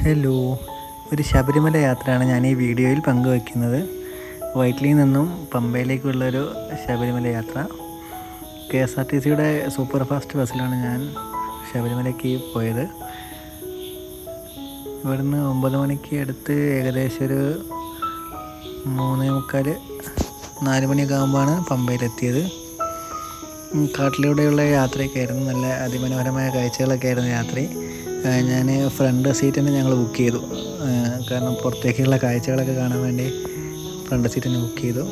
Hello, ഒരു ശബരിമല യാത്രയാണ് ഞാൻ ഈ വീഡിയോയിൽ പങ്കുവയ്ക്കുന്നത്. വൈറ്റിലിൽ നിന്നും പമ്പയിലേക്കുള്ളൊരു ശബരിമല യാത്ര. KSRTCയുടെ സൂപ്പർ ഫാസ്റ്റ് ബസ്സിലാണ് ഞാൻ ശബരിമലയ്ക്ക് പോയത്. ഇവിടുന്ന് 9 മണിക്ക് അടുത്ത് ഏകദേശം ഒരു 3:45 4 മണിയൊക്കെ ആകുമ്പോഴാണ് പമ്പയിലെത്തിയത്. കാട്ടിലൂടെയുള്ള യാത്രയൊക്കെ ആയിരുന്നു. നല്ല അതിമനോഹരമായ കാഴ്ചകളൊക്കെ ആയിരുന്നു രാത്രി. ഞാൻ ഫ്രണ്ട് സീറ്റ് തന്നെ ഞങ്ങൾ ബുക്ക് ചെയ്തു. കാരണം പുറത്തേക്കുള്ള കാഴ്ചകളൊക്കെ കാണാൻ വേണ്ടി ഫ്രണ്ട് സീറ്റ് തന്നെ ബുക്ക് ചെയ്തു.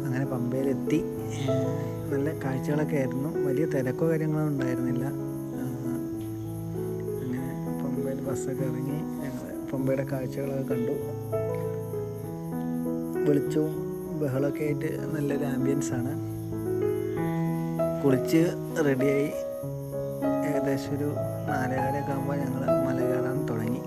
അങ്ങനെ പമ്പയിലെത്തി. നല്ല കാഴ്ചകളൊക്കെ ആയിരുന്നു. വലിയ തിരക്കോ കാര്യങ്ങളോ ഉണ്ടായിരുന്നില്ല. അങ്ങനെ പമ്പയിൽ ബസ്സൊക്കെ ഇറങ്ങി ഞങ്ങൾ പമ്പയുടെ കാഴ്ചകളൊക്കെ കണ്ടു. വെളിച്ചവും ബഹളമൊക്കെ ആയിട്ട് നല്ലൊരു ആംബിയൻസാണ്. കുളിച്ച് റെഡിയായി ഏകദേശം ഒരു 4:15 ആകുമ്പോൾ ഞങ്ങൾ മല കയറാൻ തുടങ്ങി.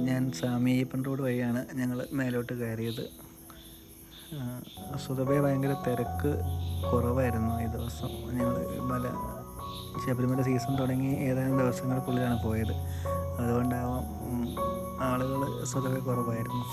ഞാൻ സ്വാമി അയ്യപ്പൻ റോഡ് വഴിയാണ് ഞങ്ങൾ മേലോട്ട് കയറിയത്. സ്വതവേ ഭയങ്കര തിരക്ക് കുറവായിരുന്നു ഈ ദിവസം. ഞങ്ങൾ ശബരിമല സീസൺ തുടങ്ങി ഏതാനും ദിവസങ്ങൾക്കുള്ളിലാണ് പോയത്. അതുകൊണ്ടാവാം ആളുകൾ സ്വതവേ കുറവായിരുന്നു.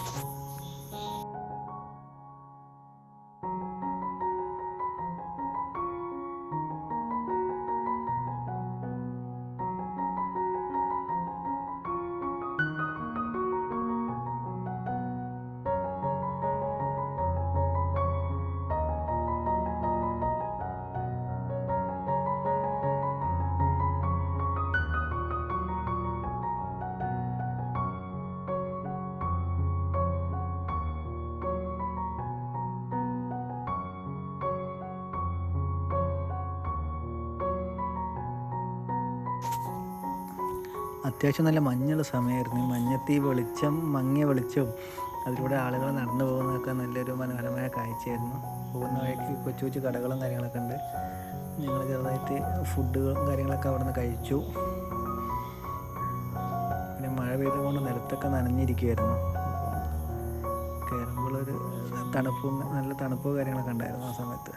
അത്യാവശ്യം നല്ല മഞ്ഞുള്ള സമയമായിരുന്നു. മഞ്ഞത്ത് മങ്ങിയ വെളിച്ചവും അതിലൂടെ ആളുകൾ നടന്നു പോകുന്നതൊക്കെ നല്ലൊരു മനോഹരമായ കാഴ്ചയായിരുന്നു. പോകുന്ന വഴിക്ക് കൊച്ചു കൊച്ചു കടകളും കാര്യങ്ങളൊക്കെ ഉണ്ട്. ഞങ്ങൾ ചെറുതായിട്ട് ഫുഡുകളും കാര്യങ്ങളൊക്കെ അവിടെ നിന്ന് കഴിച്ചു. പിന്നെ മഴ പെയ്തുകൊണ്ട് നിലത്തൊക്കെ നനഞ്ഞിരിക്കുമായിരുന്നു. കയറുമ്പോഴൊരു നല്ല തണുപ്പോ കാര്യങ്ങളൊക്കെ ഉണ്ടായിരുന്നു ആ സമയത്ത്.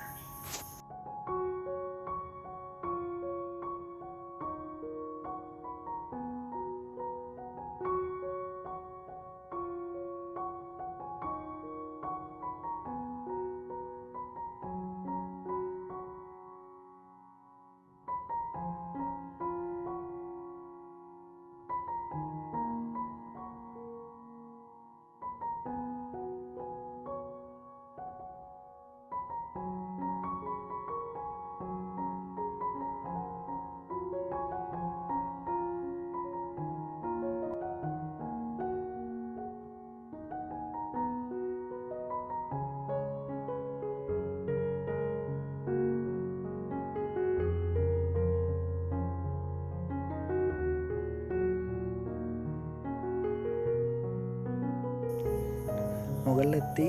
മുകളിലെത്തി.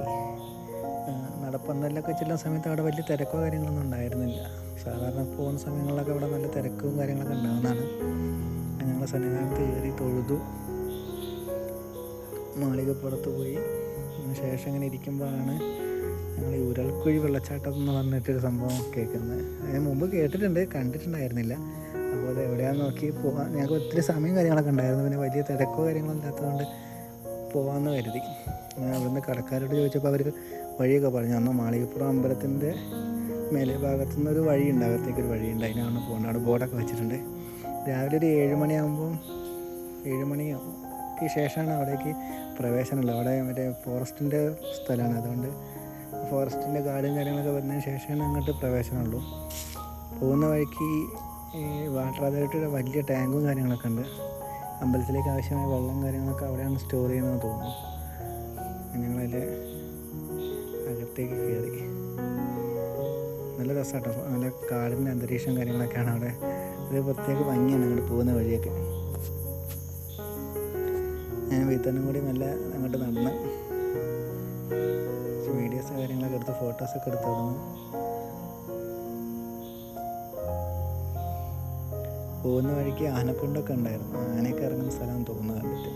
നടപ്പന്തലിലൊക്കെ ചെല്ലുന്ന സമയത്ത് അവിടെ വലിയ തിരക്കോ കാര്യങ്ങളൊന്നും ഉണ്ടായിരുന്നില്ല. സാധാരണ പോകുന്ന സമയങ്ങളിലൊക്കെ അവിടെ നല്ല തിരക്കും കാര്യങ്ങളൊക്കെ ഉണ്ടാകുന്നതാണ്. ഞങ്ങൾ സന്നിധാനത്ത് കയറി തൊഴുതു, മാളികപ്പുറത്ത് പോയി. ശേഷം ഇങ്ങനെ ഇരിക്കുമ്പോഴാണ് ഞങ്ങൾ ഈ ഉരൽക്കുഴി വെള്ളച്ചാട്ടം എന്ന് പറഞ്ഞിട്ടൊരു സംഭവം കേൾക്കുന്നത്. അതിന് മുമ്പ് കേട്ടിട്ടുണ്ട്, കണ്ടിട്ടുണ്ടായിരുന്നില്ല. അപ്പോൾ അത് എവിടെയാണെന്ന് നോക്കി പോകാൻ ഞങ്ങൾക്ക് ഒത്തിരി സമയം കാര്യങ്ങളൊക്കെ ഉണ്ടായിരുന്നു. പിന്നെ വലിയ തിരക്കോ കാര്യങ്ങളോ ഇല്ലാത്തതുകൊണ്ട് പോകാമെന്ന് കരുതി. അവിടുന്ന് കടക്കാരോട് ചോദിച്ചപ്പോൾ അവർ വഴിയൊക്കെ പറഞ്ഞു തന്നു. മാളികപ്പുറം അമ്പലത്തിൻ്റെ മേലെ ഭാഗത്തു നിന്നൊരു വഴിയുണ്ട്, അകത്തേക്കൊരു വഴിയുണ്ട്, അതിനാണ് പോകുന്നത്. അവിടെ ബോർഡൊക്കെ വെച്ചിട്ടുണ്ട്. രാവിലെ ഒരു 7 മണിയാകുമ്പോൾ 7 മണിക്ക് ശേഷമാണ് അവിടേക്ക് പ്രവേശനമുള്ളത്. അവിടെ മറ്റേ ഫോറസ്റ്റിൻ്റെ സ്ഥലമാണ്, അതുകൊണ്ട് ഫോറസ്റ്റിൻ്റെ ഗാർഡും കാര്യങ്ങളൊക്കെ വന്നതിന് ശേഷമാണ് അങ്ങോട്ട് പ്രവേശനമുള്ളൂ. പോകുന്ന വഴിക്ക് ഈ വാട്ടർ അതോറിറ്റിയുടെ വലിയ ടാങ്കും കാര്യങ്ങളൊക്കെ ഉണ്ട്. അമ്പലത്തിലേക്ക് ആവശ്യമായ വെള്ളം കാര്യങ്ങളൊക്കെ അവിടെയാണ് സ്റ്റോർ ചെയ്യുന്നതെന്ന് തോന്നുന്നു. ഞങ്ങളതിൽ അകത്തേക്ക് കയറി. നല്ല രസമാട്ടോ, നല്ല കാടിൻ്റെ അന്തരീക്ഷം കാര്യങ്ങളൊക്കെയാണ് അവിടെ. ഒരു പ്രത്യേക ഭംഗിയാണ് അങ്ങോട്ട് പോകുന്ന വഴിയൊക്കെ. ഞാൻ വീത്തനും കൂടി നല്ല അങ്ങോട്ട് നടന്ന് വീഡിയോസ് കാര്യങ്ങളൊക്കെ എടുത്ത് ഫോട്ടോസൊക്കെ എടുത്ത് തുടങ്ങും. പോകുന്ന വഴിക്ക് ആനപ്പിണ്ടൊക്കെ ഉണ്ടായിരുന്നു. ആനയൊക്കെ ഇറങ്ങുന്ന സ്ഥലം തോന്നുന്നു കണ്ടിട്ട്.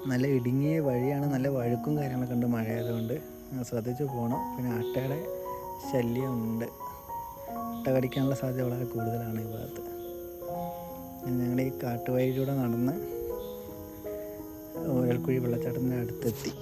നല്ല ഇടുങ്ങിയ വഴിയാണ്, നല്ല വഴുക്കും കാര്യങ്ങളൊക്കെ ഉണ്ട്. മഴയായതുകൊണ്ട് ശ്രദ്ധിച്ച് പോകണം. പിന്നെ അട്ടയുടെ ശല്യമുണ്ട്, അട്ട കടിക്കാനുള്ള സാധ്യത വളരെ കൂടുതലാണ് ഈ ഭാഗത്ത്. ഞങ്ങൾ ഈ കാട്ടുവഴിയിലൂടെ നടന്ന് ഉരൽക്കുഴി വെള്ളച്ചാട്ടത്തിൻ്റെ അടുത്തെത്തി.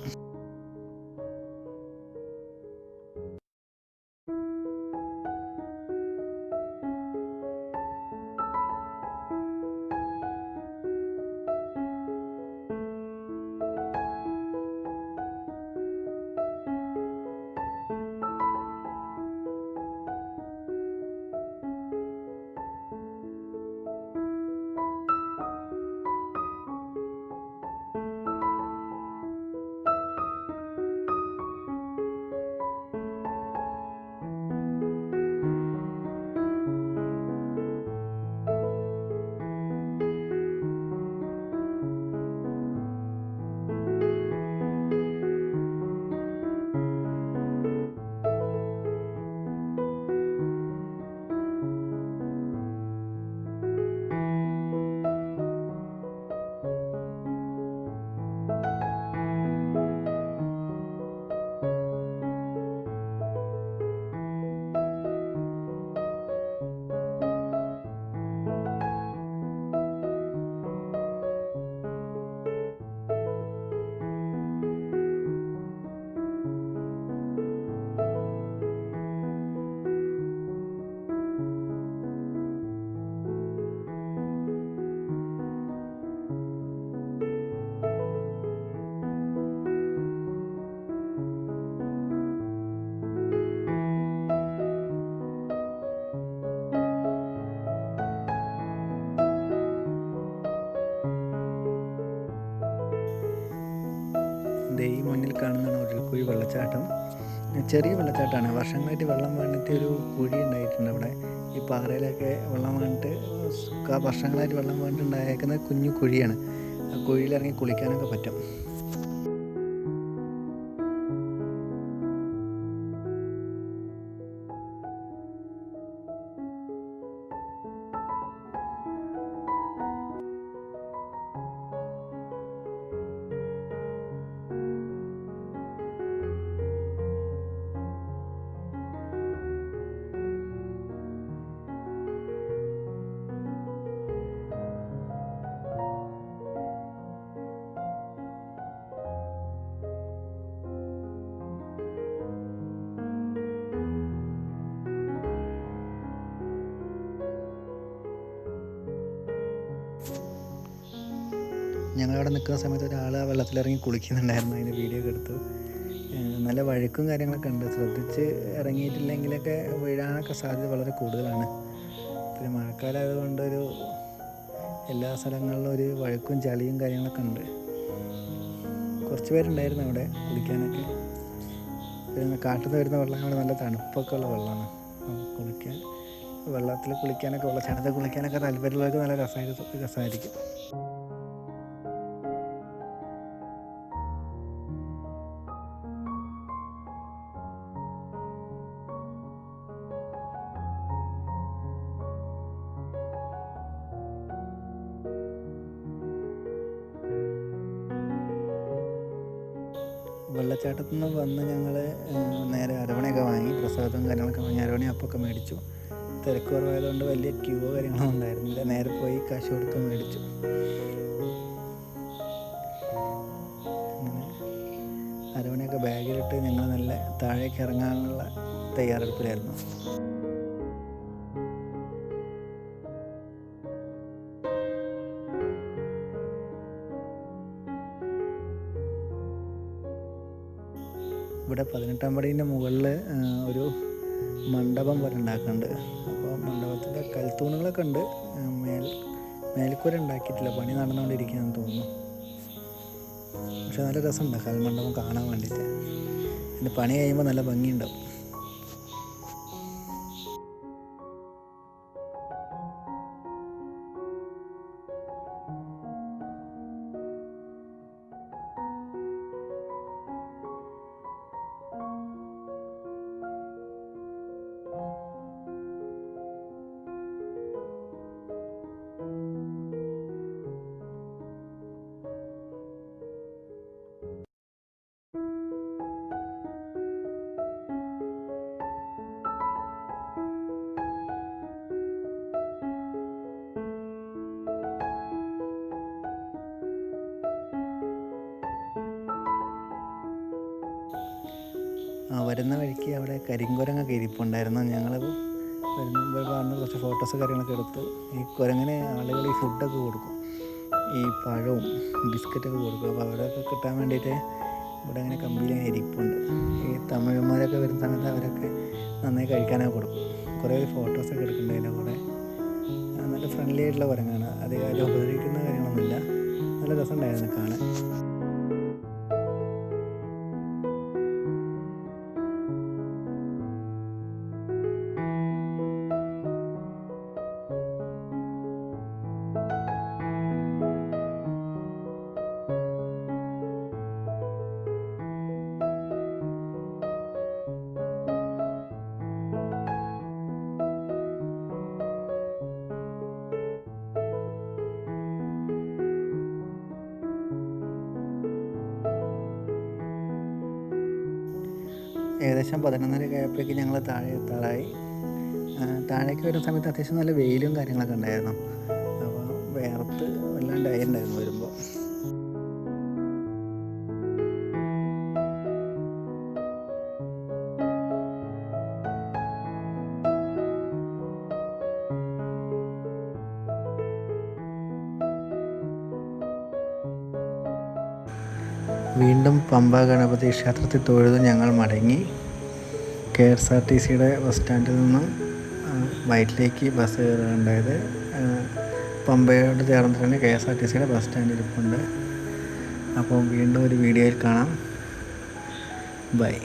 ഈ മുന്നിൽ കാണുന്നതാണ് ഉരുൾക്കുഴി വെള്ളച്ചാട്ടം. ചെറിയ വെള്ളച്ചാട്ടമാണ്. വർഷങ്ങളായിട്ട് വെള്ളം വീണിട്ട് ഒരു കുഴി ഉണ്ടായിട്ടുണ്ട് അവിടെ. ഈ പാറയിലൊക്കെ വെള്ളം വീണിട്ട് വർഷങ്ങളായിട്ട് വെള്ളം വീണിട്ടുണ്ടായേക്കുന്ന കുഞ്ഞു കുഴിയാണ്. ആ കുഴിയിലിറങ്ങി കുളിക്കാനൊക്കെ പറ്റും. ഞങ്ങളവിടെ നിൽക്കുന്ന സമയത്ത് ഒരാൾ ആ വെള്ളത്തിലിറങ്ങി കുളിക്കുന്നുണ്ടായിരുന്നു. അതിൻ്റെ വീഡിയോ ഒക്കെ എടുത്തു. നല്ല വഴുക്കും കാര്യങ്ങളൊക്കെ ഉണ്ട്. ശ്രദ്ധിച്ച് ഇറങ്ങിയിട്ടില്ലെങ്കിലൊക്കെ വീഴാനൊക്കെ സാധ്യത വളരെ കൂടുതലാണ്. പിന്നെ മഴക്കാലമായതുകൊണ്ടൊരു എല്ലാ സ്ഥലങ്ങളിലും ഒരു വഴുക്കും ചളിയും കാര്യങ്ങളൊക്കെ ഉണ്ട്. കുറച്ച് പേരുണ്ടായിരുന്നു അവിടെ കുളിക്കാനൊക്കെ. പിന്നെ കാട്ടിൽ നിന്ന് വരുന്ന വെള്ളം അവിടെ നല്ല തണുപ്പൊക്കെ ഉള്ള വെള്ളമാണ്. വെള്ളത്തിൽ കുളിക്കാനൊക്കെ വെള്ളച്ചാട്ടത്തിൽ കുളിക്കാനൊക്കെ താല്പര്യമുള്ളവർക്ക് നല്ല രസമായിരിക്കും. വെള്ളച്ചാട്ടത്തിൽ നിന്ന് വന്ന് ഞങ്ങൾ നേരെ അരവണയൊക്കെ വാങ്ങി, പ്രസാദവും കാര്യങ്ങളൊക്കെ വാങ്ങി. അരവണ അപ്പമൊക്കെ മേടിച്ചു. തിരക്ക് കുറവായതുകൊണ്ട് വലിയ ക്യൂ കാര്യങ്ങളൊന്നും ഉണ്ടായിരുന്നില്ല. നേരെ പോയി കാശ് കൊടുത്ത് മേടിച്ചു. അങ്ങനെ അരവണയൊക്കെ ബാഗിലിട്ട് ഞങ്ങൾ നല്ല താഴേക്ക് ഇറങ്ങാനുള്ള തയ്യാറെടുപ്പിലായിരുന്നു. ഇവിടെ 18-ാം പടീൻ്റെ മുകളിൽ ഒരു മണ്ഡപം പോലെ ഉണ്ടാക്കുന്നുണ്ട്. അപ്പോൾ മണ്ഡപത്തിൻ്റെ കൽത്തൂണുകളൊക്കെ ഉണ്ട്. മേൽക്കൂര ഉണ്ടാക്കിയിട്ടില്ല, പണി നടന്നുകൊണ്ടിരിക്കുകയെന്ന് തോന്നുന്നു. പക്ഷെ നല്ല രസമുണ്ട് കൽമണ്ഡപം കാണാൻ വേണ്ടിയിട്ട്. ഇതിൻ്റെ പണി കഴിയുമ്പോൾ നല്ല ഭംഗിയുണ്ടാവും. വരുന്ന വഴിക്ക് അവിടെ കരിങ്കുരങ്ങൊക്കെ ഇരിപ്പുണ്ടായിരുന്നു. ഞങ്ങൾ വരുമ്പോൾ കാണുന്ന കുറച്ച് ഫോട്ടോസ് കാര്യങ്ങളൊക്കെ എടുത്തു. ഈ കുരങ്ങനെ ആളുകൾ ഈ ഫുഡൊക്കെ കൊടുക്കും, ഈ പഴവും ബിസ്ക്കറ്റൊക്കെ കൊടുക്കും. അപ്പോൾ അവിടെയൊക്കെ കിട്ടാൻ വേണ്ടിയിട്ട് ഇവിടെ അങ്ങനെ കമ്പിയിൽ ഇരിപ്പുണ്ട്. ഈ തമിഴന്മാരൊക്കെ വരുന്ന സമയത്ത് അവരൊക്കെ നന്നായി കഴിക്കാനൊക്കെ കൊടുക്കും. കുറേ ഫോട്ടോസൊക്കെ എടുക്കുന്നുണ്ട്. അതിൻ്റെ കൂടെ നല്ല ഫ്രണ്ട്ലി ആയിട്ടുള്ള കുരങ്ങാണ്. അധികം ഉപദ്രവിക്കുന്ന കാര്യങ്ങളൊന്നുമില്ല. നല്ല രസമുണ്ടായിരുന്നു കാണാൻ. ഏകദേശം 11:30 ആയപ്പോഴേക്ക് ഞങ്ങൾ താഴെ എത്താറായി. താഴേക്ക് വരുന്ന സമയത്ത് അത്യാവശ്യം നല്ല വെയിലും കാര്യങ്ങളൊക്കെ ഉണ്ടായിരുന്നു. അപ്പോൾ വേർത്ത് വല്ലാണ്ടായിട്ടുണ്ടായിരുന്നു വരുമ്പോൾ. വീണ്ടും പമ്പ ഗണപതി ക്ഷേത്രത്തിൽ തൊഴുത് ഞങ്ങൾ മടങ്ങി. KSRTCയുടെ ബസ് സ്റ്റാൻഡിൽ നിന്നും വയറ്റിലേക്ക് ബസ് കയറുകയുണ്ടായത്. പമ്പയോട് ചേർന്ന് തന്നെ KSRTCയുടെ ബസ് സ്റ്റാൻഡ് ഇരിപ്പുണ്ട്. അപ്പോൾ വീണ്ടും ഒരു വീഡിയോയിൽ കാണാം. ബൈ.